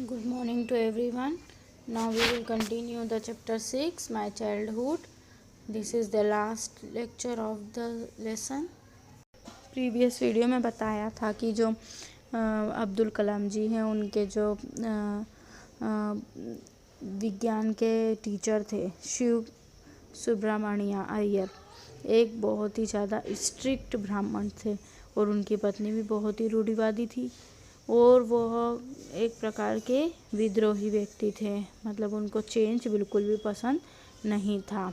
Good morning to everyone. Now we will continue the chapter 6, My Childhood. This is the last lecture of the lesson. Previous video में बताया था कि जो अब्दुल कलाम जी हैं उनके जो विज्ञान के टीचर थे शिव सुब्रमण्य अय्यर एक बहुत ही ज़्यादा स्ट्रिक्ट ब्राह्मण थे और उनकी पत्नी भी बहुत ही रूढ़िवादी थी और वह एक प्रकार के विद्रोही व्यक्ति थे, मतलब उनको चेंज बिल्कुल भी पसंद नहीं था।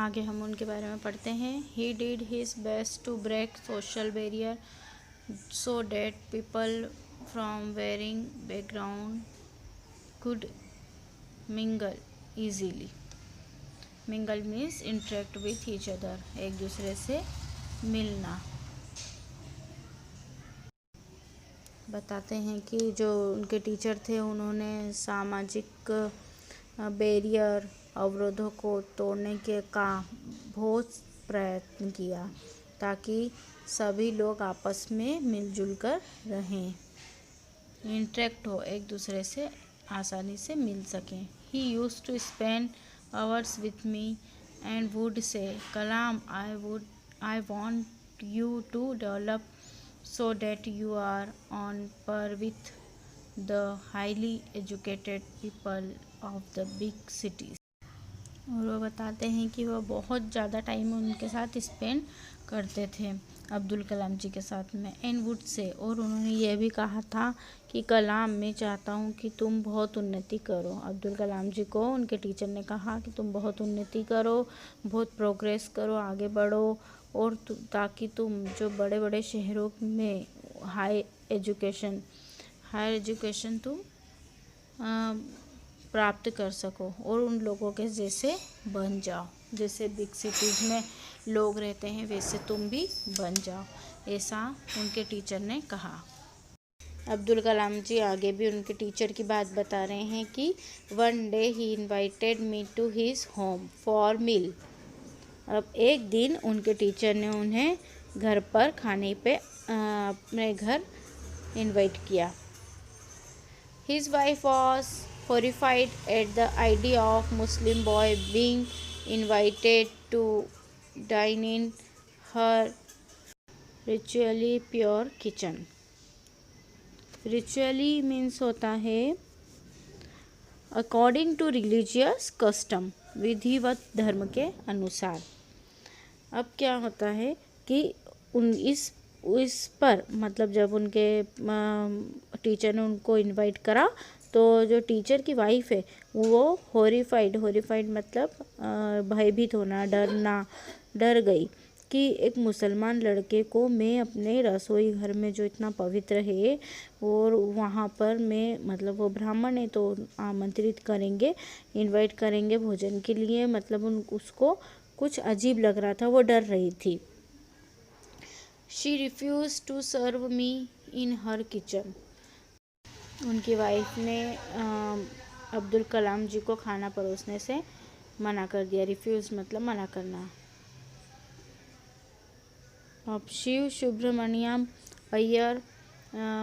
आगे हम उनके बारे में पढ़ते हैं। He did his best to break social barrier so that people from varying background could mingle easily. Mingle means interact with each other, एक दूसरे से मिलना। बताते हैं कि जो उनके टीचर थे उन्होंने सामाजिक बैरियर अवरोधों को तोड़ने के का बहुत प्रयत्न किया ताकि सभी लोग आपस में मिलजुल कर रहें, इंटरेक्ट हो, एक दूसरे से आसानी से मिल सकें। He used to spend hours with me and would say, Kalam I want you to develop so that you are on par with the highly educated people of the big cities। और वो बताते हैं कि वह बहुत ज़्यादा टाइम उनके साथ स्पेंड करते थे अब्दुल कलाम जी के साथ में। एंड वुड से, और उन्होंने ये भी कहा था कि कलाम मैं चाहता हूँ कि तुम बहुत उन्नति करो। अब्दुल कलाम जी को उनके टीचर ने कहा कि तुम बहुत उन्नति करो, बहुत प्रोग्रेस करो, आगे बढ़ो, और ताकि तुम जो बड़े बड़े शहरों में हायर एजुकेशन तुम प्राप्त कर सको और उन लोगों के जैसे बन जाओ, जैसे बिग सिटीज़ में लोग रहते हैं वैसे तुम भी बन जाओ, ऐसा उनके टीचर ने कहा। अब्दुल कलाम जी आगे भी उनके टीचर की बात बता रहे हैं कि one day he invited me to his home for meal. अब एक दिन उनके टीचर ने उन्हें घर पर खाने पे अपने घर इनवाइट किया। His wife was horrified at the idea of Muslim boy being invited to dine in her ritually pure kitchen। ritually means होता है according to religious custom, विधिवत धर्म के अनुसार। अब क्या होता है कि इस पर मतलब जब उनके टीचर ने उनको इनवाइट करा तो जो टीचर की वाइफ है वो हॉरिफाइड मतलब भयभीत होना, डर गई कि एक मुसलमान लड़के को मैं अपने रसोई घर में जो इतना पवित्र है और वहाँ पर मैं, मतलब वो ब्राह्मण है तो आमंत्रित करेंगे, इनवाइट करेंगे भोजन के लिए, मतलब उसको कुछ अजीब लग रहा था, वो डर रही थी। She refuse to serve me in her kitchen. उनकी वाइफ ने अब्दुल कलाम जी को खाना परोसने से मना कर दिया। रिफ्यूज मतलब मना करना। अब Shiv Subramaniam Iyer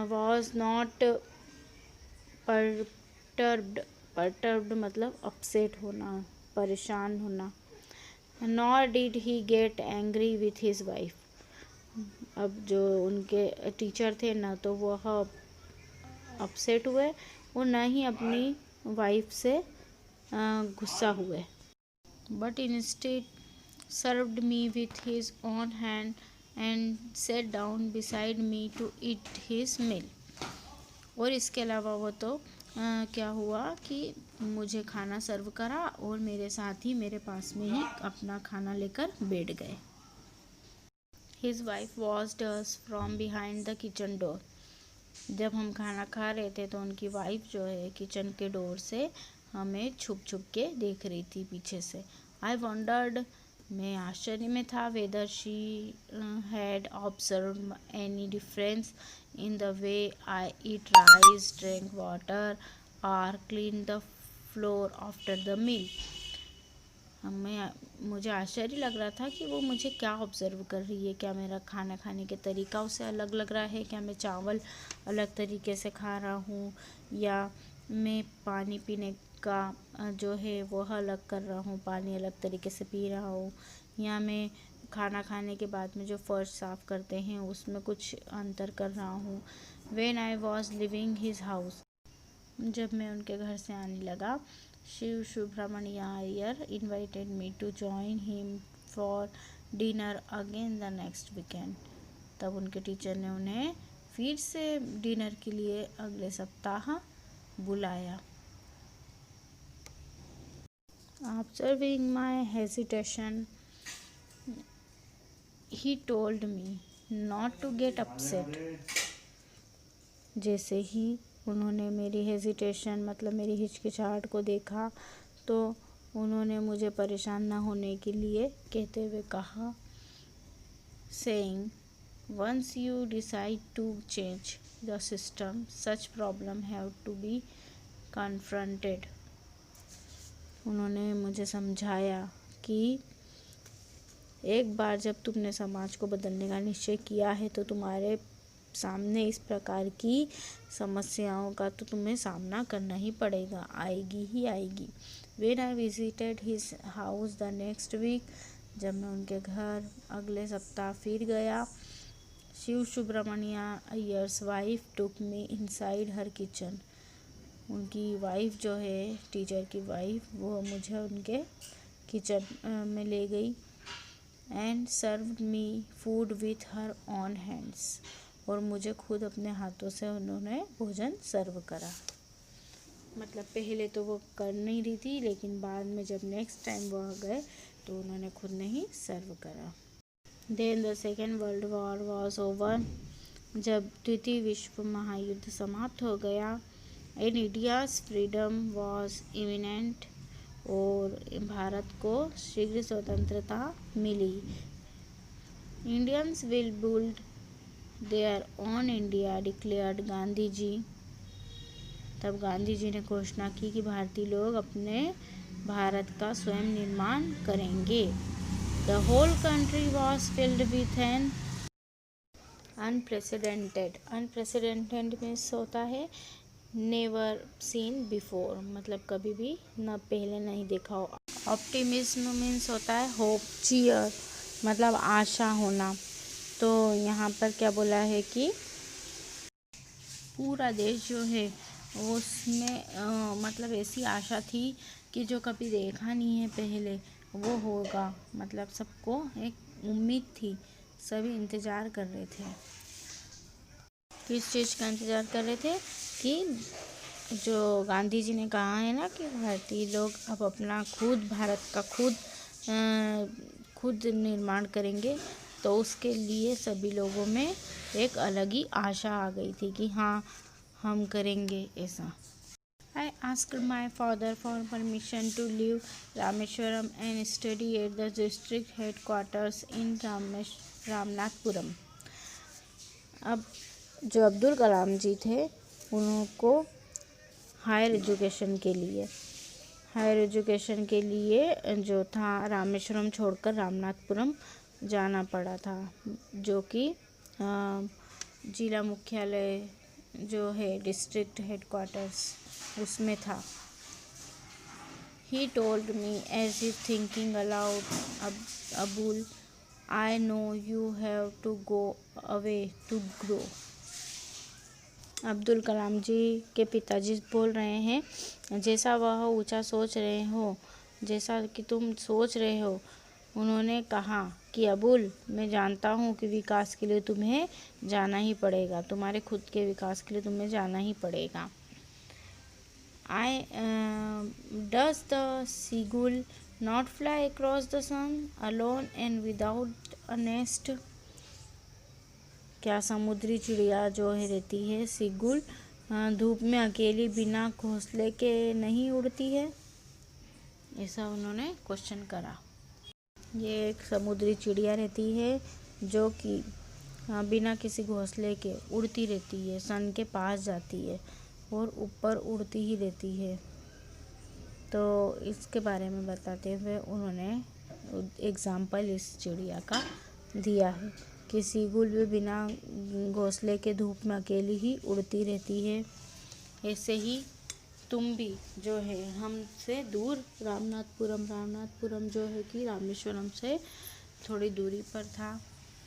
was not perturbed मतलब अपसेट होना, परेशान होना। Nor did he get angry with his wife. अब जो उनके टीचर थे ना तो वह अपसेट हुए और न ही अपनी वाइफ से गुस्सा हुए। But instead served me with his own hand and sat down beside me to eat his meal. और इसके अलावा वो तो क्या हुआ कि मुझे खाना सर्व करा और मेरे साथ ही मेरे पास में ही अपना खाना लेकर बैठ गए। His wife watched us from behind the kitchen door. जब हम खाना खा रहे थे तो उनकी वाइफ जो है किचन के डोर से हमें छुप छुप के देख रही थी पीछे से। आई वंडर्ड, मैं आश्चर्य में था, whether she had observe any difference in the way I eat rice, drink water और clean the floor after the meal. मुझे आश्चर्य लग रहा था कि वो मुझे क्या ऑब्ज़र्व कर रही है। क्या मेरा खाना खाने के तरीका उसे अलग लग रहा है? क्या मैं चावल अलग तरीके से खा रहा हूँ, या मैं पानी पीने का जो है वो अलग कर रहा हूँ, पानी अलग तरीके से पी रहा हूँ, या मैं खाना खाने के बाद में जो फर्श साफ़ करते हैं उसमें कुछ अंतर कर रहा हूँ। When I was leaving his house, जब मैं उनके घर से आने लगा, Shiv Subramanya Iyer invited me to join him for dinner again the next weekend. तब उनके टीचर ने उन्हें फिर से डिनर के लिए अगले सप्ताह बुलाया। Observing my hesitation, he told me not to get upset. जैसे ही उन्होंने मेरी हेजिटेशन मतलब मेरी हिचकिचाहट को देखा तो उन्होंने मुझे परेशान ना होने के लिए कहते हुए कहा, saying, once you decide to change the system, such problem have to be confronted. उन्होंने मुझे समझाया कि एक बार जब तुमने समाज को बदलने का निश्चय किया है तो तुम्हारे सामने इस प्रकार की समस्याओं का तो तुम्हें सामना करना ही पड़ेगा, आएगी ही आएगी। When I visited his house the next week, जब मैं उनके घर अगले सप्ताह फिर गया, शिव सुब्रमण्य अय्यर्स वाइफ टुक मी इनसाइड हर किचन। उनकी वाइफ जो है, टीचर की वाइफ, वो मुझे उनके किचन में ले गई and served me food with her on hands, और मुझे खुद अपने हाथों से उन्होंने भोजन सर्व करा। मतलब पहले तो वो कर नहीं रही थी, लेकिन बाद में जब नेक्स्ट टाइम वो आ गए तो उन्होंने खुद ने ही सर्व करा। Then the second world war was over, जब द्वितीय विश्व महायुद्ध समाप्त हो गया, and India's freedom was imminent, और भारत को शीघ्र स्वतंत्रता मिली। Indians will build their own India, declared Gandhi ji. तब गांधी जी ने घोषणा की कि भारतीय लोग अपने भारत का स्वयं निर्माण करेंगे। The whole country was filled with an unprecedented, unprecedented means होता है नेवर सीन बिफोर, मतलब कभी भी न पहले नहीं देखा हो। ऑप्टिमिज्म मीन्स होता है होप, चीयर मतलब आशा होना। तो यहाँ पर क्या बोला है कि पूरा देश जो है उसमें मतलब ऐसी आशा थी कि जो कभी देखा नहीं है पहले वो होगा। मतलब सबको एक उम्मीद थी, सभी इंतज़ार कर रहे थे। किस चीज़ का इंतज़ार कर रहे थे? कि जो गांधी जी ने कहा है ना कि भारतीय लोग अब अपना खुद भारत का खुद निर्माण करेंगे, तो उसके लिए सभी लोगों में एक अलग ही आशा आ गई थी कि हाँ हम करेंगे ऐसा। I asked my father for permission to leave Rameshwaram and study at the district headquarters in Ramanathapuram. अब जो अब्दुल कलाम जी थे उनको हायर एजुकेशन के लिए जो था रामेश्वरम छोड़कर रामनाथपुरम जाना पड़ा था, जो कि जिला मुख्यालय जो है डिस्ट्रिक्ट हेडक्वार्टर्स उसमें था। He told me as if thinking aloud, Abul, I know you have to go away to grow. Abdul Kalam जी के पिताजी बोल रहे हैं, जैसा वह ऊंचा सोच रहे हो, जैसा कि तुम सोच रहे हो। उन्होंने कहा कि अबुल, मैं जानता हूँ कि विकास के लिए तुम्हें जाना ही पड़ेगा, तुम्हारे खुद के विकास के लिए तुम्हें जाना ही पड़ेगा। Does the seagull not fly across the sun alone and without a nest? क्या समुद्री चिड़िया जो है रहती है सीगुल धूप में अकेली बिना घोंसले के नहीं उड़ती है? ऐसा उन्होंने क्वेश्चन करा। ये एक समुद्री चिड़िया रहती है जो कि बिना किसी घोंसले के उड़ती रहती है, सन के पास जाती है और ऊपर उड़ती ही रहती है। तो इसके बारे में बताते हुए उन्होंने एग्ज़ाम्पल इस चिड़िया का दिया है कि सीगुल भी बिना घोंसले के धूप में अकेली ही उड़ती रहती है। ऐसे ही तुम भी जो है हमसे दूर रामनाथपुरम जो है कि रामेश्वरम से थोड़ी दूरी पर था,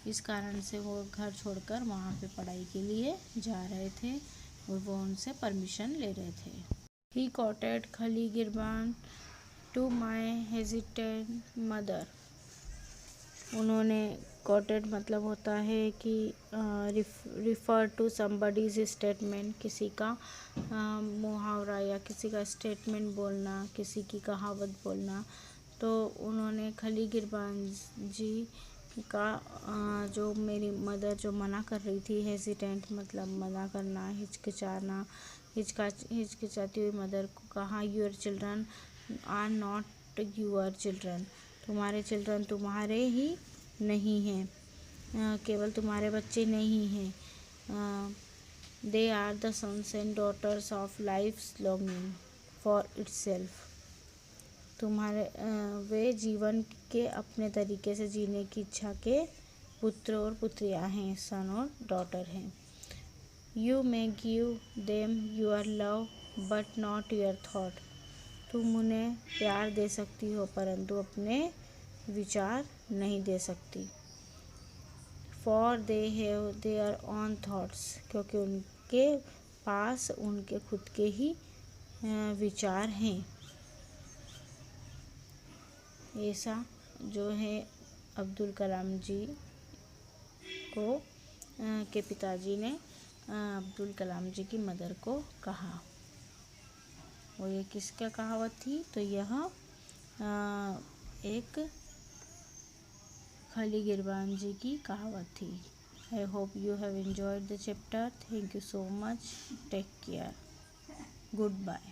इस कारण से वो घर छोड़कर वहाँ पे पढ़ाई के लिए जा रहे थे और वो उनसे परमिशन ले रहे थे। ही quoted खली गिरबान टू माई हेजिटेंट मदर। उन्होंने quoted मतलब होता है कि रिफ़र टू समबडीज स्टेटमेंट, किसी का मुहावरा या किसी का स्टेटमेंट बोलना, किसी की कहावत बोलना। तो उन्होंने खली गिरबान जी का जो मेरी मदर जो मना कर रही थी, हेजिटेंट मतलब मना करना, हिचकिचाती हुई मदर को कहा, your children are not your children, तुम्हारे चिल्ड्रन तुम्हारे ही नहीं हैं, केवल तुम्हारे बच्चे नहीं हैं। They are the sons and daughters of life's longing for itself. तुम्हारे वे जीवन के अपने तरीके से जीने की इच्छा के पुत्र और पुत्रियां हैं, सन और डॉटर हैं। You may give them your love but not your thought. तुम उन्हें प्यार दे सकती हो परंतु अपने विचार नहीं दे सकती। For they have their own thoughts, क्योंकि उनके पास उनके खुद के ही विचार हैं। ऐसा जो है अब्दुल कलाम जी को के पिताजी ने अब्दुल कलाम जी की मदर को कहा। और ये किसका कहावत थी? तो यह एक खली गिरबान जी की कहावत थी। I hope you have enjoyed the chapter. Thank you so much. Take care. Good bye.